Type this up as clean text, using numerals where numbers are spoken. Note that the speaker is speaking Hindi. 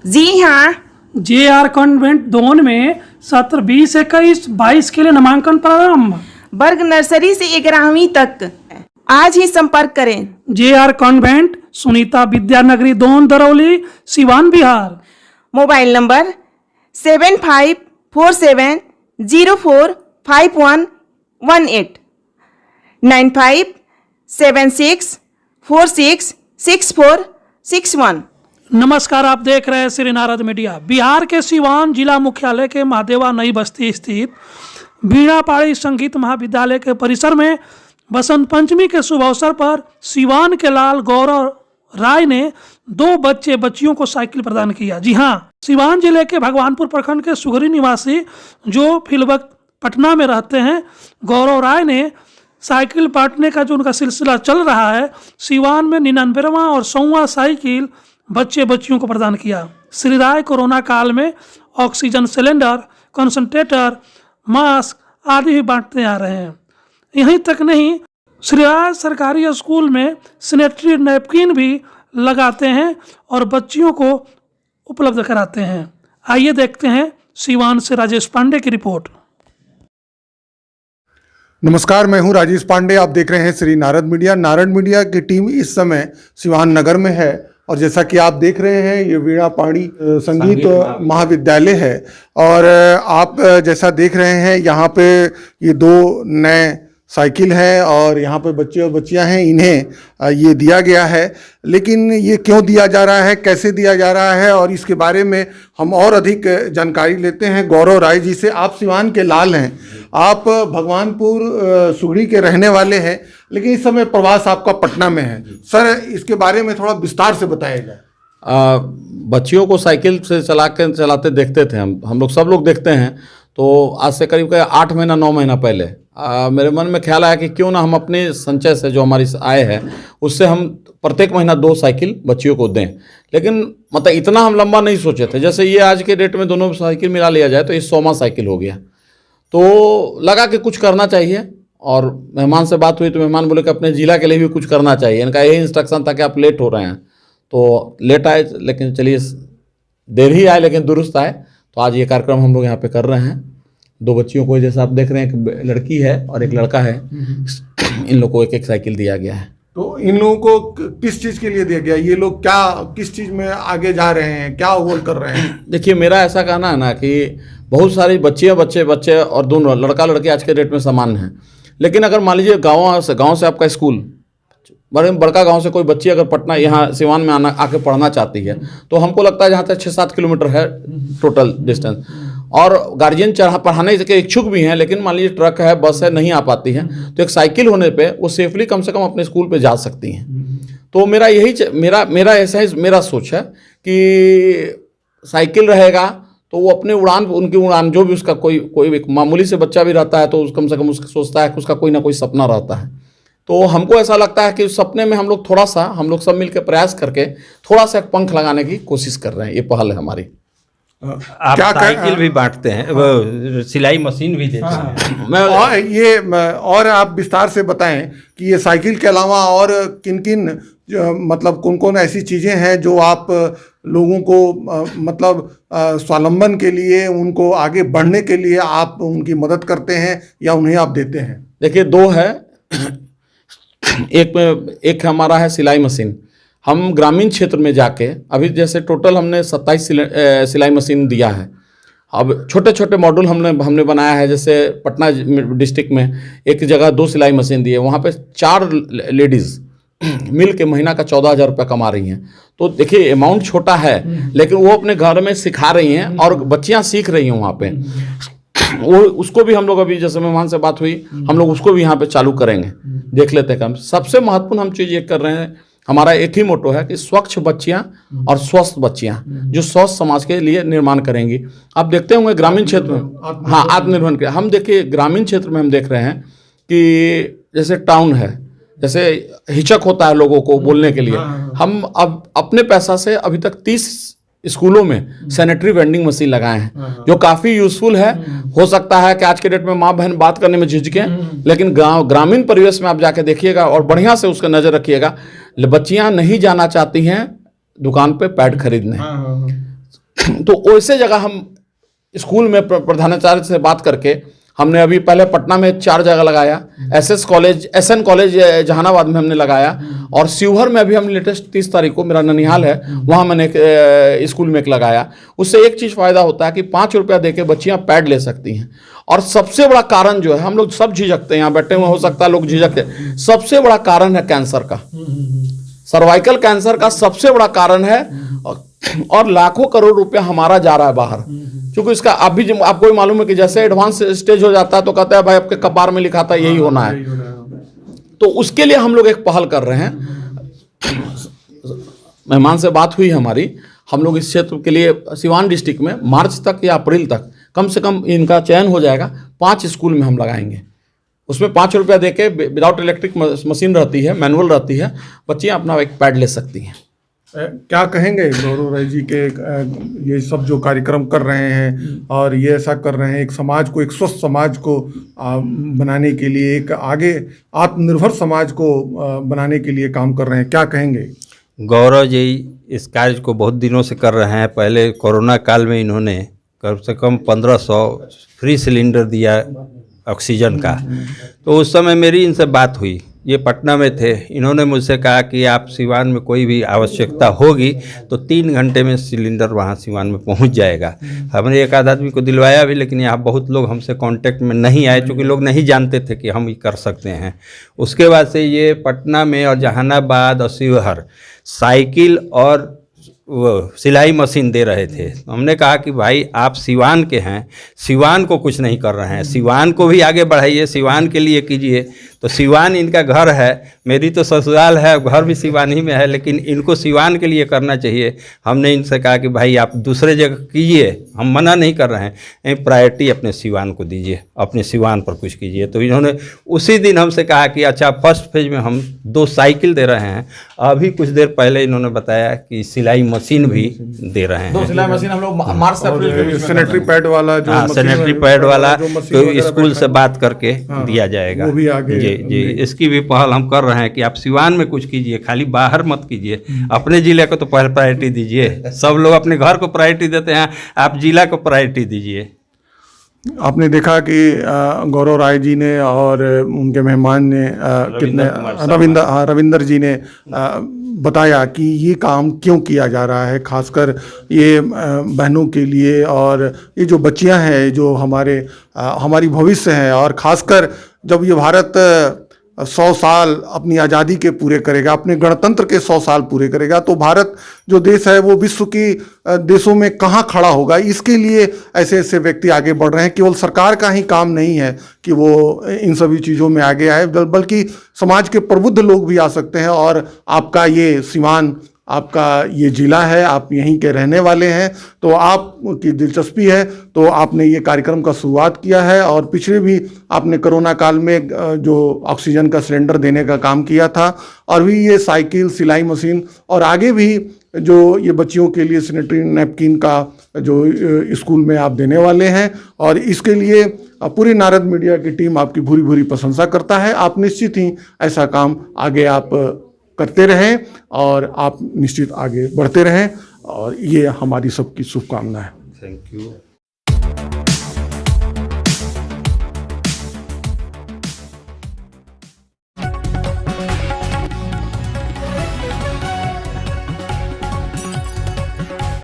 जी हाँ। JR कॉन्वेंट दोन में सत्र 20-21-22 के लिए नामांकन प्रारंभ। वर्ग नर्सरी से 11वीं तक आज ही संपर्क करें। JR convent, Sunita Vidyanagari Don, Darauli, Siwan, Bihar. Mobile number 7547045118 9576466461। नमस्कार, आप देख रहे हैं श्री नारद मीडिया। बिहार के सिवान जिला मुख्यालय के महादेवा नई बस्ती स्थित वीणा पाड़ी संगीत महाविद्यालय के परिसर में बसंत पंचमी के शुभ अवसर पर सिवान के लाल गौरव राय ने 2 बच्चियों को साइकिल प्रदान किया। जी हाँ, सिवान जिले के भगवानपुर प्रखंड के सुगरी निवासी जो फिलवक्त पटना में रहते हैं, गौरव राय ने साइकिल बांटने का जो उनका सिलसिला चल रहा है, सिवान में 99वां और 100वां साइकिल बच्चियों को प्रदान किया। श्री राय कोरोना काल में ऑक्सीजन सिलेंडर, कंसंट्रेटर, मास्क आदि भी बांटते आ रहे हैं। यहीं तक नहीं, श्री राय सरकारी स्कूल में सैनिटरी नैपकिन भी लगाते हैं और बच्चियों को उपलब्ध कराते हैं। आइए देखते हैं सिवान से राजेश पांडे की रिपोर्ट। नमस्कार, मैं हूं राजेश पांडे। आप देख रहे हैं श्री नारद मीडिया। नारद मीडिया की टीम इस समय सिवान नगर में है और जैसा कि आप देख रहे हैं, ये वीणा पाड़ी संगीत महाविद्यालय है और आप जैसा देख रहे हैं, यहाँ पे ये 2 नए साइकिल है और यहाँ पे बच्चे और बच्चियाँ हैं, इन्हें ये दिया गया है। लेकिन ये क्यों दिया जा रहा है, कैसे दिया जा रहा है, और इसके बारे में हम और अधिक जानकारी लेते हैं गौरव राय जी से। आप सिवान के लाल हैं, आप भगवानपुर सुगड़ी के रहने वाले हैं, लेकिन इस समय प्रवास आपका पटना में है। सर, इसके बारे में थोड़ा विस्तार से बताइएगा। बच्चियों को साइकिल से चलाते देखते थे हम लोग, सब लोग देखते हैं। तो आज से करीब 8 महीना 9 महीना पहले मेरे मन में ख्याल आया कि क्यों ना हम अपने संचय से जो हमारी आय है उससे हम प्रत्येक महीना 2 साइकिल बच्चियों को दें। लेकिन मतलब इतना हम लंबा नहीं सोचे थे। जैसे ये आज के डेट में दोनों साइकिल मिला लिया जाए तो ये 100वां साइकिल हो गया। तो लगा कि कुछ करना चाहिए और मेहमान से बात हुई तो मेहमान बोले कि अपने ज़िला के लिए भी कुछ करना चाहिए। इनका यही इंस्ट्रक्शन था कि आप लेट हो रहे हैं, तो लेट आए, लेकिन चलिए देर ही आए लेकिन दुरुस्त आए। तो आज ये कार्यक्रम हम लोग यहाँ पे कर रहे हैं। 2 बच्चियों को, जैसा आप देख रहे हैं, एक लड़की है और एक लड़का है, इन लोगों को एक साइकिल दिया गया है। तो इन लोगों को किस चीज़ के लिए दिया गया? ये लोग क्या किस चीज़ में आगे जा रहे हैं, क्या गोल कर रहे हैं? देखिए, मेरा ऐसा कहना है ना कि बहुत सारी बच्चे और दोनों लड़का लड़की आज के डेट में समान हैं। लेकिन अगर मान लीजिए गाँव से आपका स्कूल, बड़का गांव से कोई बच्ची अगर पटना यहाँ सिवान में आके पढ़ना चाहती है, तो हमको लगता है जहाँ तक 6-7 किलोमीटर है टोटल डिस्टेंस, और गार्जियन पढ़ाने के इच्छुक भी हैं, लेकिन मान लीजिए ट्रक है, बस है, नहीं आ पाती हैं, तो एक साइकिल होने पे वो सेफली कम से कम अपने स्कूल पे जा सकती हैं। तो मेरा ऐसा ही मेरा सोच है कि साइकिल रहेगा तो वो अपने उनकी उड़ान जो भी उसका कोई एक मामूली से बच्चा भी रहता है तो कम से कम उसका सोचता है कि उसका कोई ना कोई सपना रहता है। तो हमको ऐसा लगता है कि उस सपने में हम लोग सब मिलकर प्रयास करके थोड़ा सा एक पंख लगाने की कोशिश कर रहे हैं। ये पहल है हमारी। आप साइकिल भी बांटते हैं, वो सिलाई मशीन भी देते हैं। और आप विस्तार से बताएं कि ये साइकिल के अलावा और किन मतलब कौन ऐसी चीज़ें हैं जो आप लोगों को मतलब स्वावलंबन के लिए, उनको आगे बढ़ने के लिए आप उनकी मदद करते हैं या उन्हें आप देते हैं? देखिए, 2 है। एक हमारा है सिलाई मशीन। हम ग्रामीण क्षेत्र में जाके अभी जैसे टोटल हमने 27 सिलाई मशीन दिया है। अब छोटे छोटे मॉड्यूल हमने बनाया है। जैसे पटना डिस्ट्रिक्ट में एक जगह 2 सिलाई मशीन दी है, वहाँ पे 4 लेडीज़ मिल के महीना का 14,000 रुपये कमा रही हैं। तो देखिए, अमाउंट छोटा है लेकिन वो अपने घर में सिखा रही हैं और बच्चियाँ सीख रही हैं वहाँ पे। वो उसको भी हम लोग अभी जैसे मेहमान से बात हुई, हम लोग उसको भी यहाँ पे चालू करेंगे, देख लेते हैं। सबसे महत्वपूर्ण हम चीज़ ये कर रहे हैं, हमारा एक ही मोटो है कि स्वच्छ बच्चियाँ और स्वस्थ बच्चियाँ जो स्वस्थ समाज के लिए निर्माण करेंगी। आप देखते होंगे ग्रामीण क्षेत्र में, हाँ, आत्मनिर्भर हम देखिए ग्रामीण क्षेत्र में हम देख रहे हैं कि जैसे टाउन है, जैसे हिचक होता है लोगों को बोलने के लिए। हम अब अपने पैसा से अभी तक 30 स्कूलों में सैनिटरी वेंडिंग मशीन लगाए हैं, जो काफ़ी यूजफुल है। हो सकता है कि आज के डेट में माँ बहन बात करने में झिझकें, लेकिन ग्रामीण परिवेश में आप जाके देखिएगा और बढ़िया से उसका नज़र रखिएगा। बच्चियाँ नहीं जाना चाहती हैं दुकान पे पैड खरीदने, तो वैसे जगह हम स्कूल में प्रधानाचार्य से बात करके हमने अभी पहले पटना में 4 जगह लगाया, SN कॉलेज जहानाबाद में हमने लगाया, और शिवहर में अभी हम लेटेस्ट 30 तारीख को, मेरा ननिहाल है, वहाँ मैंने एक स्कूल में एक लगाया। उससे एक चीज़ फ़ायदा होता है कि 5 रुपया दे के बच्चियाँ पैड ले सकती हैं। और सबसे बड़ा कारण जो है, हम लोग सब झिझकते हैं, यहाँ बैठे हुए हो सकता है लोग झिझकते हैं, सबसे बड़ा कारण है कैंसर का, सर्वाइकल कैंसर का सबसे बड़ा कारण है, और लाखों करोड़ रुपया हमारा जा रहा है बाहर। क्योंकि इसका आपको भी मालूम है कि जैसे एडवांस स्टेज हो जाता है तो कहता है भाई आपके कपार में लिखा था यही होना है। तो उसके लिए हम लोग एक पहल कर रहे हैं। मेहमान से बात हुई हमारी, हम लोग इस क्षेत्र के लिए सिवान डिस्ट्रिक्ट में मार्च तक या अप्रैल तक कम से कम इनका चयन हो जाएगा, 5 स्कूल में हम लगाएंगे। उसमें 5 रुपया दे के विदाउट इलेक्ट्रिक मशीन रहती है, मैनुअल रहती है, बच्चियाँ अपना एक पैड ले सकती हैं। क्या कहेंगे गौरव राय जी के ये सब जो कार्यक्रम कर रहे हैं और ये ऐसा कर रहे हैं, एक समाज को, एक स्वस्थ समाज को बनाने के लिए, एक आगे आत्मनिर्भर समाज को बनाने के लिए काम कर रहे हैं, क्या कहेंगे? गौरव जी इस कार्य को बहुत दिनों से कर रहे हैं। पहले कोरोना काल में इन्होंने कम से कम 1500 फ्री सिलेंडर दिया ऑक्सीजन का। तो उस समय मेरी इनसे बात हुई, ये पटना में थे, इन्होंने मुझसे कहा कि आप सिवान में कोई भी आवश्यकता होगी तो 3 घंटे में सिलेंडर वहाँ सिवान में पहुँच जाएगा। हमने एक आध आदमी को दिलवाया भी, लेकिन यहाँ बहुत लोग हमसे कांटेक्ट में नहीं आए, क्योंकि लोग नहीं जानते थे कि हम ये कर सकते हैं। उसके बाद से ये पटना में और जहानाबाद और शिवहर साइकिल और वो सिलाई मशीन दे रहे थे। तो हमने कहा कि भाई आप सिवान के हैं, सिवान को कुछ नहीं कर रहे हैं, सिवान को भी आगे बढ़ाइए, सिवान के लिए कीजिए। तो सिवान इनका घर है, मेरी तो ससुराल है, घर भी सिवान ही में है, लेकिन इनको सिवान के लिए करना चाहिए। हमने इनसे कहा कि भाई आप दूसरे जगह कीजिए, हम मना नहीं कर रहे हैं, प्रायोरिटी अपने सिवान को दीजिए, अपने सिवान पर कुछ कीजिए। तो इन्होंने उसी दिन हमसे कहा कि अच्छा फर्स्ट फेज में हम 2 साइकिल दे रहे हैं। अभी कुछ देर पहले इन्होंने बताया कि सिलाई मशीन भी दे रहे हैं। 2 सिलाई मशीन हम लोग मार्च से अप्रैल सैनिटरी पैड वाला जो सैनिटरी पैड वाला तो स्कूल से बात करके दिया जाएगा। वो भी आगे जी, इसकी भी पहल हम कर रहे हैं कि आप सिवान में कुछ कीजिए, खाली बाहर मत कीजिए। अपने जिले को तो पहले प्रायोरिटी दीजिए। सब लोग अपने घर को प्रायोरिटी देते हैं, आप जिला को प्रायोरिटी दीजिए। आपने देखा कि गौरव राय जी ने और उनके मेहमान ने कितने रविंदर जी ने बताया कि ये काम क्यों किया जा रहा है, खासकर ये बहनों के लिए, और ये जो बच्चियां हैं जो हमारी भविष्य हैं, और खासकर जब ये भारत 100 साल अपनी आज़ादी के पूरे करेगा, अपने गणतंत्र के 100 साल पूरे करेगा, तो भारत जो देश है वो विश्व की देशों में कहाँ खड़ा होगा। इसके लिए ऐसे ऐसे व्यक्ति आगे बढ़ रहे हैं। केवल सरकार का ही काम नहीं है कि वो इन सभी चीज़ों में आगे आए, बल्कि समाज के प्रबुद्ध लोग भी आ सकते हैं। और आपका ये सिवान, आपका ये जिला है, आप यहीं के रहने वाले हैं, तो आपकी दिलचस्पी है तो आपने ये कार्यक्रम का शुरुआत किया है। और पिछले भी आपने कोरोना काल में जो ऑक्सीजन का सिलेंडर देने का काम किया था, और भी ये साइकिल, सिलाई मशीन, और आगे भी जो ये बच्चियों के लिए सैनिटरी नैपकिन का जो स्कूल में आप देने वाले हैं। और इसके लिए पूरी नारद मीडिया की टीम आपकी भूरी भूरी प्रशंसा करता है। आप निश्चित ही ऐसा काम आगे आप करते रहें और आप निश्चित आगे बढ़ते रहें, और ये हमारी सबकी शुभकामना है। Thank you.